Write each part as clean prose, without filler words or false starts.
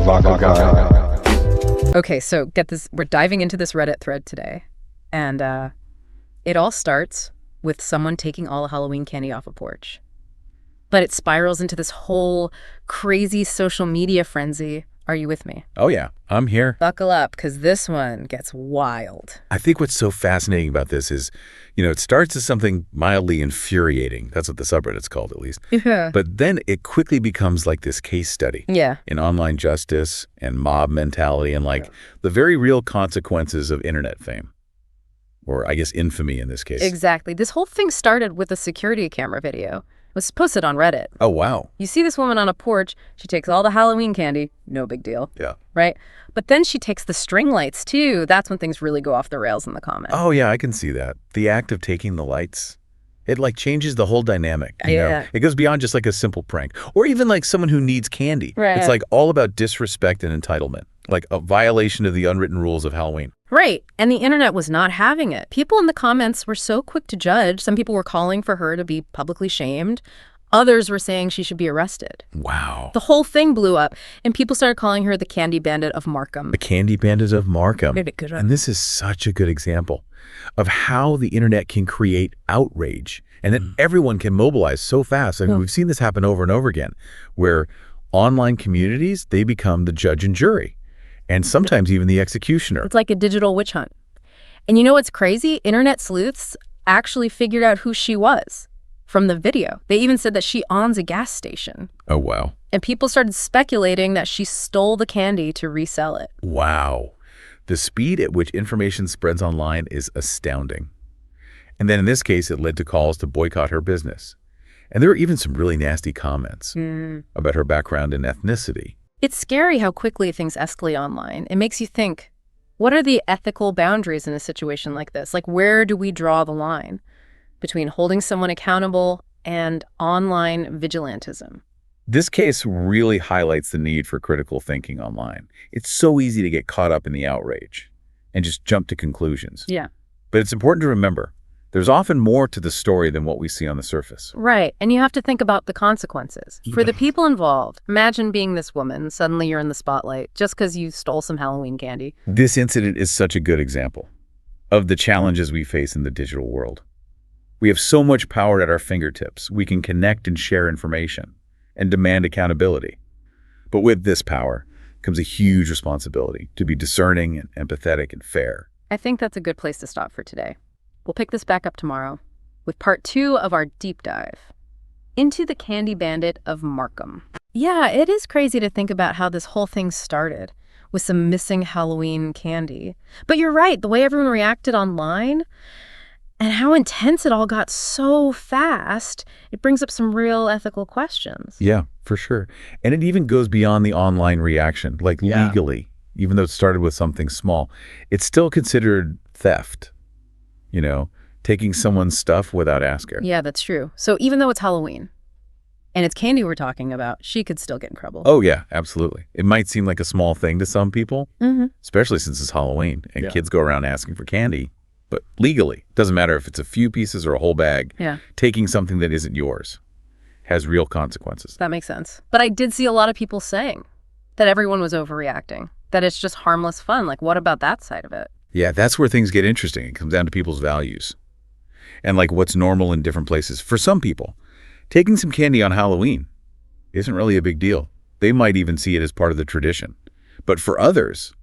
MAVAKAGA. Okay, so get this. We're diving into this Reddit thread today. And it all starts with someone taking all the Halloween candy off a porch. But it spirals into this whole crazy social media frenzy. Are you with me? Oh, yeah. I'm here. Buckle up, because this one gets wild. I think what's so fascinating about this is, it starts as something mildly infuriating. That's what the subreddit's called, at least. Yeah. But then it quickly becomes like this case study in online justice and mob mentality and the very real consequences of internet fame. Or I guess infamy in this case. Exactly. This whole thing started with a security camera video. It was posted on Reddit. Oh, wow. You see this woman on a porch. She takes all the Halloween candy. No big deal. Yeah. Right? But then she takes the string lights, too. That's when things really go off the rails in the comments. Oh, yeah, I can see that. The act of taking the lights, it changes the whole dynamic. You know? It goes beyond just a simple prank. Or even someone who needs candy. Right. It's all about disrespect and entitlement. Like a violation of the unwritten rules of Halloween. Right. And the internet was not having it. People in the comments were so quick to judge. Some people were calling for her to be publicly shamed. Others were saying she should be arrested. Wow. The whole thing blew up, and people started calling her the Candy Bandit of Markham. The Candy Bandit of Markham. Good. And this is such a good example of how the internet can create outrage and that everyone can mobilize so fast. I mean, we've seen this happen over and over again, where online communities, they become the judge and jury. And sometimes even the executioner. It's like a digital witch hunt. And you know what's crazy? Internet sleuths actually figured out who she was from the video. They even said that she owns a gas station. Oh, wow. And people started speculating that she stole the candy to resell it. Wow. The speed at which information spreads online is astounding. And then in this case, it led to calls to boycott her business. And there were even some really nasty comments about her background and ethnicity. It's scary how quickly things escalate online. It makes you think, what are the ethical boundaries in a situation like this? Where do we draw the line between holding someone accountable and online vigilantism? This case really highlights the need for critical thinking online. It's so easy to get caught up in the outrage and just jump to conclusions. Yeah. But it's important to remember, there's often more to the story than what we see on the surface. Right. And you have to think about the consequences. For the people involved, imagine being this woman. Suddenly you're in the spotlight just because you stole some Halloween candy. This incident is such a good example of the challenges we face in the digital world. We have so much power at our fingertips. We can connect and share information and demand accountability. But with this power comes a huge responsibility to be discerning and empathetic and fair. I think that's a good place to stop for today. We'll pick this back up tomorrow with part 2 of our deep dive into the Candy Bandit of Markham. Yeah, it is crazy to think about how this whole thing started with some missing Halloween candy. But you're right, the way everyone reacted online and how intense it all got so fast, it brings up some real ethical questions. Yeah, for sure. And it even goes beyond the online reaction, legally, even though it started with something small. It's still considered theft. Taking someone's stuff without asking. Yeah, that's true. So even though it's Halloween and it's candy we're talking about, she could still get in trouble. Oh, yeah, absolutely. It might seem like a small thing to some people, especially since it's Halloween and kids go around asking for candy. But legally, it doesn't matter if it's a few pieces or a whole bag, taking something that isn't yours has real consequences. That makes sense. But I did see a lot of people saying that everyone was overreacting, that it's just harmless fun. What about that side of it? Yeah, that's where things get interesting. It comes down to people's values and what's normal in different places. For some people, taking some candy on Halloween isn't really a big deal. They might even see it as part of the tradition. But for others,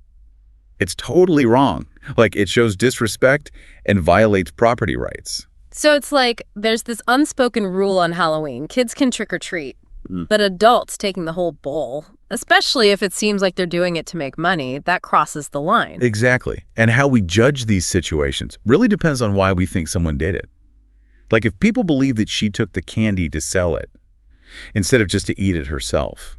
it's totally wrong. It shows disrespect and violates property rights. So it's there's this unspoken rule on Halloween. Kids can trick or treat, but adults taking the whole bowl, especially if it seems like they're doing it to make money, that crosses the line. Exactly. And how we judge these situations really depends on why we think someone did it. If people believe that she took the candy to sell it instead of just to eat it herself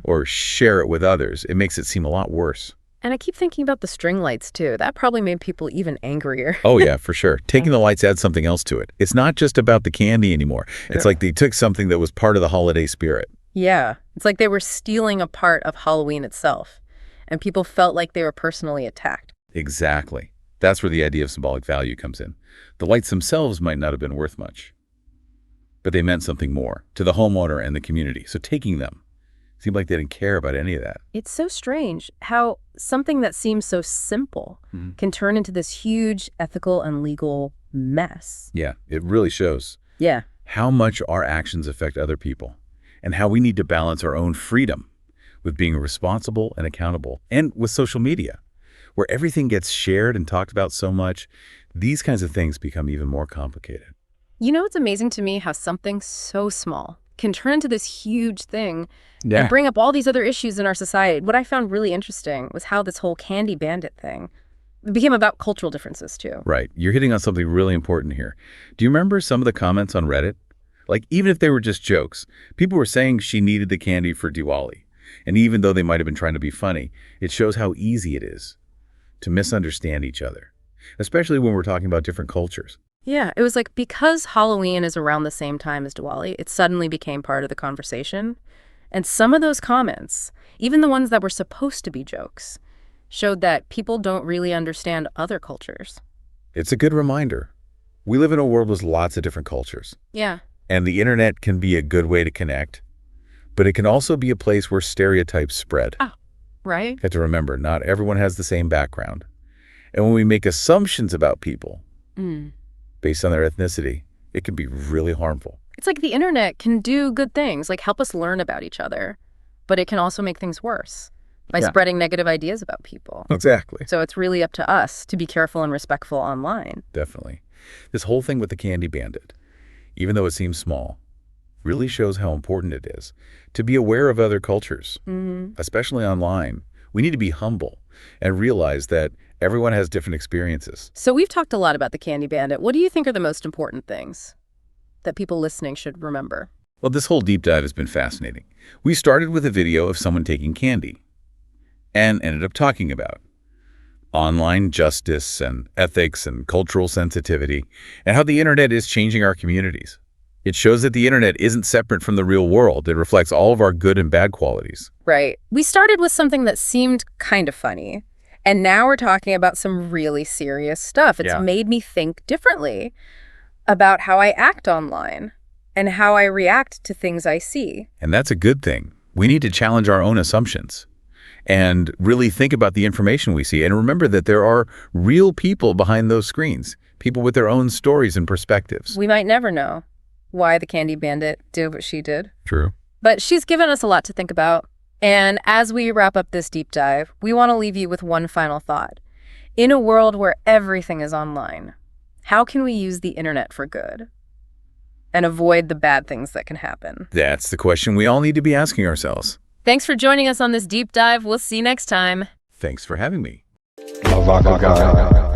or share it with others, it makes it seem a lot worse. And I keep thinking about the string lights, too. That probably made people even angrier. Oh, yeah, for sure. Taking the lights adds something else to it. It's not just about the candy anymore. It's they took something that was part of the holiday spirit. Yeah. It's they were stealing a part of Halloween itself, and people felt like they were personally attacked. Exactly. That's where the idea of symbolic value comes in. The lights themselves might not have been worth much, but they meant something more to the homeowner and the community. So taking them Seemed like they didn't care about any of that. It's so strange how something that seems so simple can turn into this huge ethical and legal mess. Yeah, it really shows Yeah. how much our actions affect other people and how we need to balance our own freedom with being responsible and accountable. And with social media, where everything gets shared and talked about so much, these kinds of things become even more complicated. You know, it's amazing to me how something so small can turn into this huge thing Yeah. and bring up all these other issues in our society. What I found really interesting was how this whole candy bandit thing became about cultural differences too. Right. You're hitting on something really important here. Do you remember some of the comments on Reddit? Like, even if they were just jokes, people were saying she needed the candy for Diwali. And even though they might have been trying to be funny, it shows how easy it is to misunderstand each other, especially when we're talking about different cultures. Yeah, it was like because Halloween is around the same time as Diwali, it suddenly became part of the conversation. And some of those comments, even the ones that were supposed to be jokes, showed that people don't really understand other cultures. It's a good reminder. We live in a world with lots of different cultures, Yeah. and the internet can be a good way to connect, but it can also be a place where stereotypes spread. Right? You have to remember, not everyone has the same background. And when we make assumptions about people based on their ethnicity, it can be really harmful. It's like the internet can do good things, like help us learn about each other, but it can also make things worse by Yeah. spreading negative ideas about people. Exactly. So it's really up to us to be careful and respectful online. Definitely. This whole thing with the candy bandit, even though it seems small, really shows how important it is to be aware of other cultures, especially online. We need to be humble and realize that everyone has different experiences. So we've talked a lot about the candy bandit. What do you think are the most important things that people listening should remember? Well, this whole deep dive has been fascinating. We started with a video of someone taking candy and ended up talking about online justice and ethics and cultural sensitivity and how the internet is changing our communities. It shows that the internet isn't separate from the real world. It reflects all of our good and bad qualities. Right. We started with something that seemed kind of funny, and now we're talking about some really serious stuff. It's made me think differently about how I act online and how I react to things I see. And that's a good thing. We need to challenge our own assumptions and really think about the information we see. And remember that there are real people behind those screens, people with their own stories and perspectives. We might never know why the candy bandit did what she did. True. But she's given us a lot to think about. And as we wrap up this deep dive, we want to leave you with one final thought. In a world where everything is online, how can we use the internet for good and avoid the bad things that can happen? That's the question we all need to be asking ourselves. Thanks for joining us on this deep dive. We'll see you next time. Thanks for having me. MAVAKAGA.